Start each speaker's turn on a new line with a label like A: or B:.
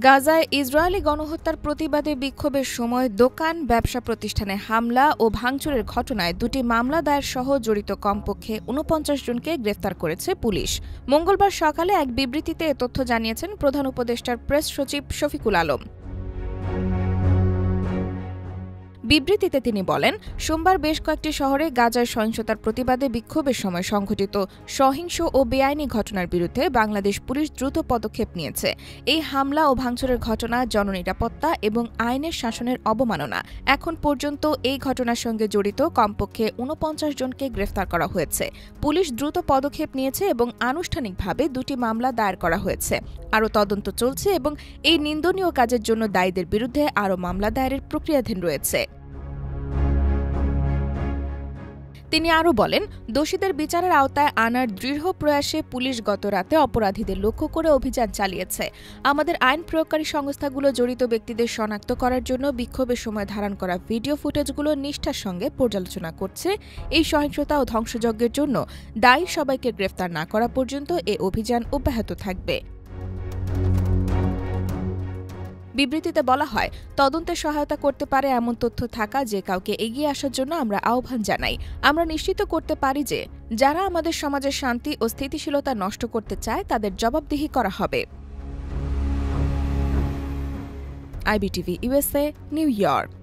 A: গাজায় ইসরায়েলি গণহত্যার প্রতিবাদে বিক্ষোভের সময় দোকান, ব্যবসা প্রতিষ্ঠানে হামলা ও ভাঙচুরের ঘটনায় দুটি মামলা দায়ের সহ জড়িত কমপক্ষে ৪৯ জনকে গ্রেফতার করেছে পুলিশ। মঙ্গলবার সকালে এক বিবৃতিতে এ তথ্য জানিয়েছেন প্রধান উপদেষ্টার প্রেস সচিব শফিকুল আলম। বিবৃতিতে তিনি বলেন, সোমবার বেশ কয়েকটি শহরে গাজার সহিংসতার প্রতিবাদে বিক্ষোভের সময় সংঘটিত সহিংস ও বেআইনি ঘটনার বিরুদ্ধে বাংলাদেশ পুলিশ দ্রুত পদক্ষেপ নিয়েছে। এই হামলা ও ভাঙচুরের ঘটনা জননিরাপত্তা এবং আইনের শাসনের অবমাননা। এখন পর্যন্ত এই ঘটনার সঙ্গে জড়িত কমপক্ষে ৪৯ জনকে গ্রেফতার করা হয়েছে। পুলিশ দ্রুত পদক্ষেপ নিয়েছে এবং আনুষ্ঠানিকভাবে দুটি মামলা দায়ের করা হয়েছে। আরও তদন্ত চলছে এবং এই নিন্দনীয় কাজের জন্য দায়ীদের বিরুদ্ধে আরও মামলা দায়েরের প্রক্রিয়াধীন রয়েছে। তিনি আরও বলেন, দোষীদের বিচারের আওতায় আনার দৃঢ় প্রয়াসে পুলিশ গত রাতে অপরাধীদের লক্ষ্য করে অভিযান চালিয়েছে। আমাদের আইন প্রয়োগকারী সংস্থাগুলো জড়িত ব্যক্তিদের শনাক্ত করার জন্য বিক্ষোভের সময় ধারণ করা ভিডিও ফুটেজগুলো নিষ্ঠার সঙ্গে পর্যালোচনা করছে। এই সহিংসতা ও ধ্বংসযজ্ঞের জন্য দায়ী সবাইকে গ্রেফতার না করা পর্যন্ত এ অভিযান অব্যাহত থাকবে। বিবৃতিতে বলা হয়, তদন্তে সহায়তা করতে পারে এমন তথ্য থাকা যে কাউকে এগিয়ে আসার জন্য আমরা আহ্বান জানাই। আমরা নিশ্চিত করতে পারি যে যারা আমাদের সমাজের শান্তি ও স্থিতিশীলতা নষ্ট করতে চায় তাদের জবাবদিহি করা হবে। IBTV USA, new York.